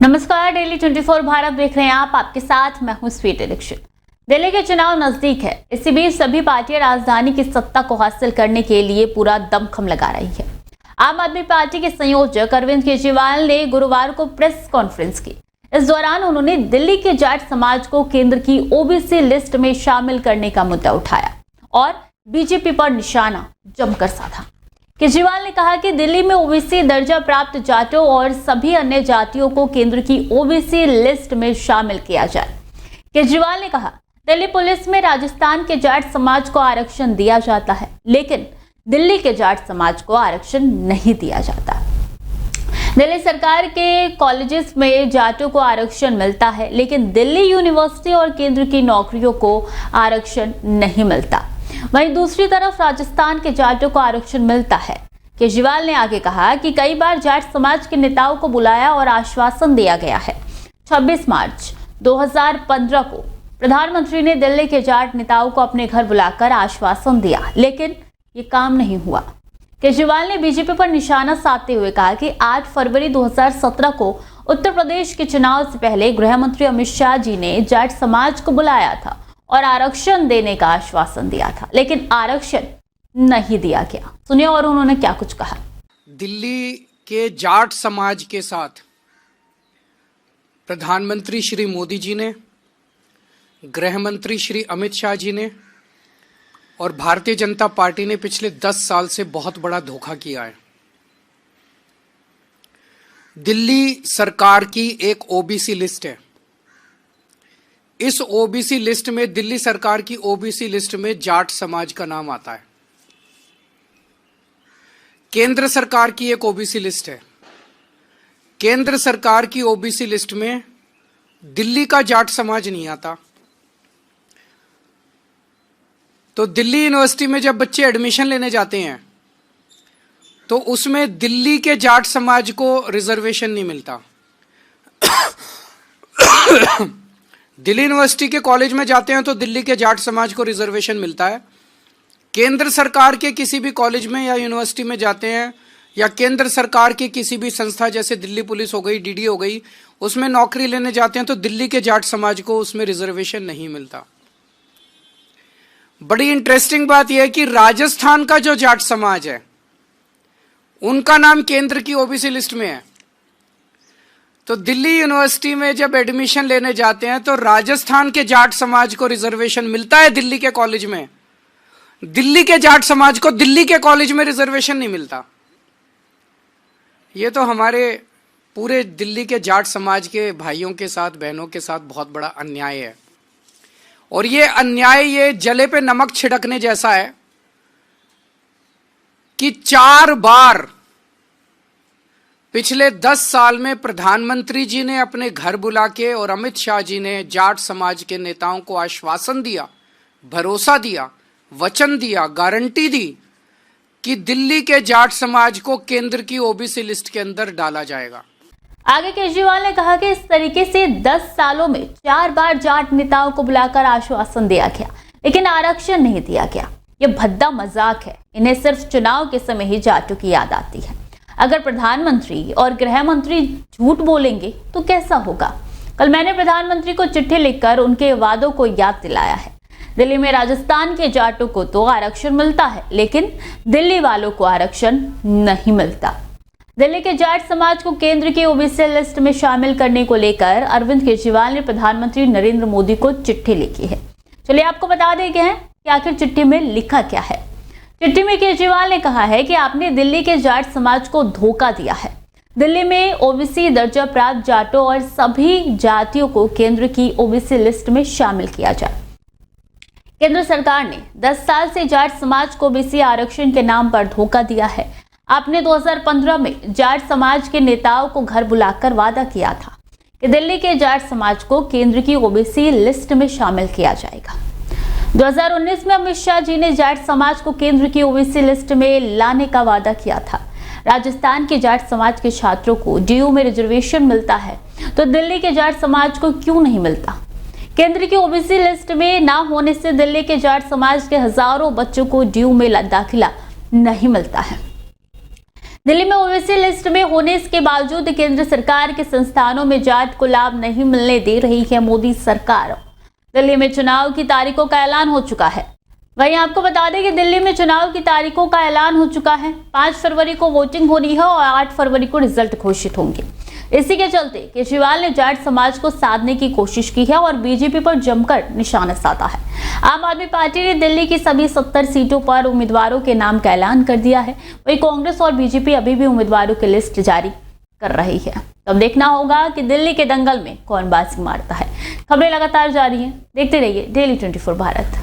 नमस्कार, डेली 24 भारत देख रहे हैं आप। आपके साथ मैं हूं स्वीटी दीक्षित। दिल्ली के चुनाव नजदीक है। इसी बीच सभी पार्टियां राजधानी की सत्ता को हासिल करने के लिए पूरा दमखम लगा रही है। आम आदमी पार्टी के संयोजक अरविंद केजरीवाल ने गुरुवार को प्रेस कॉन्फ्रेंस की। इस दौरान उन्होंने दिल्ली के जाट समाज को केंद्र की ओबीसी लिस्ट में शामिल करने का मुद्दा उठाया और बीजेपी पर निशाना जमकर साधा। केजरीवाल ने कहा कि दिल्ली में ओबीसी दर्जा प्राप्त जाटों और सभी अन्य जातियों को केंद्र की ओबीसी लिस्ट में शामिल किया जाए। केजरीवाल ने कहा, दिल्ली पुलिस में राजस्थान के जाट समाज को आरक्षण दिया जाता है, लेकिन दिल्ली के जाट समाज को आरक्षण नहीं दिया जाता। दिल्ली सरकार के कॉलेजेस में जाटों को आरक्षण मिलता है, लेकिन दिल्ली यूनिवर्सिटी और केंद्र की नौकरियों को आरक्षण नहीं मिलता। वहीं दूसरी तरफ राजस्थान के जाटों को आरक्षण मिलता है। केजरीवाल ने आगे कहा कि कई बार जाट समाज के नेताओं को बुलाया और आश्वासन दिया गया है। 26 मार्च 2015 को प्रधानमंत्री ने दिल्ली के जाट नेताओं को अपने घर बुलाकर आश्वासन दिया, लेकिन ये काम नहीं हुआ। केजरीवाल ने बीजेपी पर निशाना साधते हुए कहा कि 8 फरवरी 2017 को उत्तर प्रदेश के चुनाव से पहले गृह मंत्री अमित शाह जी ने जाट समाज को बुलाया था और आरक्षण देने का आश्वासन दिया था, लेकिन आरक्षण नहीं दिया गया। सुनिए और उन्होंने क्या कुछ कहा। दिल्ली के जाट समाज के साथ प्रधानमंत्री श्री मोदी जी ने, गृह मंत्री श्री अमित शाह जी ने और भारतीय जनता पार्टी ने पिछले 10 साल से बहुत बड़ा धोखा किया है। दिल्ली सरकार की एक ओबीसी लिस्ट है। इस ओबीसी लिस्ट में, दिल्ली सरकार की ओबीसी लिस्ट में जाट समाज का नाम आता है। केंद्र सरकार की एक ओबीसी लिस्ट है। केंद्र सरकार की ओबीसी लिस्ट में दिल्ली का जाट समाज नहीं आता। तो दिल्ली यूनिवर्सिटी में जब बच्चे एडमिशन लेने जाते हैं तो उसमें दिल्ली के जाट समाज को रिजर्वेशन नहीं मिलता। दिल्ली यूनिवर्सिटी के कॉलेज में जाते हैं तो दिल्ली के जाट समाज को रिजर्वेशन मिलता है। केंद्र सरकार के किसी भी कॉलेज में या यूनिवर्सिटी में जाते हैं या केंद्र सरकार की किसी भी संस्था जैसे दिल्ली पुलिस हो गई, डीडी हो गई, उसमें नौकरी लेने जाते हैं तो दिल्ली के जाट समाज को उसमें रिजर्वेशन नहीं मिलता। बड़ी इंटरेस्टिंग बात यह है कि राजस्थान का जो जाट समाज है उनका नाम केंद्र की ओबीसी लिस्ट में है। तो दिल्ली यूनिवर्सिटी में जब एडमिशन लेने जाते हैं तो राजस्थान के जाट समाज को रिजर्वेशन मिलता है दिल्ली के कॉलेज में, दिल्ली के जाट समाज को दिल्ली के कॉलेज में रिजर्वेशन नहीं मिलता। यह तो हमारे पूरे दिल्ली के जाट समाज के भाइयों के साथ, बहनों के साथ बहुत बड़ा अन्याय है। और ये अन्याय ये जले पे नमक छिड़कने जैसा है कि 4 बार पिछले 10 साल में प्रधानमंत्री जी ने अपने घर बुला के और अमित शाह जी ने जाट समाज के नेताओं को आश्वासन दिया, भरोसा दिया, वचन दिया, गारंटी दी कि दिल्ली के जाट समाज को केंद्र की ओबीसी लिस्ट के अंदर डाला जाएगा। आगे केजरीवाल ने कहा कि इस तरीके से 10 सालों में 4 बार जाट नेताओं को बुलाकर आश्वासन दिया गया, लेकिन आरक्षण नहीं दिया गया। ये भद्दा मजाक है। इन्हें सिर्फ चुनाव के समय ही जाटों की याद आती है। अगर प्रधानमंत्री और गृह मंत्री झूठ बोलेंगे तो कैसा होगा? कल मैंने प्रधानमंत्री को चिट्ठी लिखकर उनके वादों को याद दिलाया है। दिल्ली में राजस्थान के जाटों को तो आरक्षण मिलता है, लेकिन दिल्ली वालों को आरक्षण नहीं मिलता। दिल्ली के जाट समाज को केंद्र की ओबीसी लिस्ट में शामिल करने को लेकर अरविंद केजरीवाल ने प्रधानमंत्री नरेंद्र मोदी को चिट्ठी लिखी है। चलिए आपको बता देते हैं कि आखिर चिट्ठी में लिखा क्या है। चिट्ठी में केजरीवाल ने कहा है कि आपने दिल्ली के जाट समाज को धोखा दिया है। दिल्ली में ओबीसी दर्जा प्राप्त जाटों और सभी जातियों को केंद्र की ओबीसी लिस्ट में शामिल किया जाए। केंद्र सरकार ने 10 साल से जाट समाज को ओबीसी आरक्षण के नाम पर धोखा दिया है। आपने 2015 में जाट समाज के नेताओं को घर बुलाकर वादा किया था कि दिल्ली के जाट समाज को केंद्र की ओबीसी लिस्ट में शामिल किया जाएगा। 2019 में अमित शाह जी ने जाट समाज को केंद्र की ओबीसी लिस्ट में लाने का वादा किया था। राजस्थान के जाट समाज के छात्रों को डीयू में रिजर्वेशन मिलता है, तो दिल्ली के जाट समाज को क्यों नहीं मिलता? केंद्र की ओबीसी लिस्ट में ना होने से दिल्ली के जाट समाज के हजारों बच्चों को डीयू में दाखिला नहीं मिलता है। दिल्ली में ओबीसी लिस्ट में होने के बावजूद केंद्र सरकार के संस्थानों में जाट को लाभ नहीं मिलने दे रही है मोदी सरकार। दिल्ली में चुनाव की तारीखों का ऐलान हो चुका है। वहीं आपको बता दें कि दिल्ली में चुनाव की तारीखों का ऐलान हो चुका है। 5 फरवरी को वोटिंग होनी है और 8 फरवरी को रिजल्ट घोषित होंगे। इसी के चलते केजरीवाल ने जाट समाज को साधने की कोशिश की है और बीजेपी पर जमकर निशाना साधा है। आम आदमी पार्टी ने दिल्ली की सभी 70 सीटों पर उम्मीदवारों के नाम का ऐलान कर दिया है। वहीं कांग्रेस और बीजेपी अभी भी उम्मीदवारों की लिस्ट जारी कर रही है। तो अब देखना होगा कि दिल्ली के दंगल में कौन बाजी मारता है। खबरें लगातार जारी हैं, देखते रहिए डेली 24 भारत।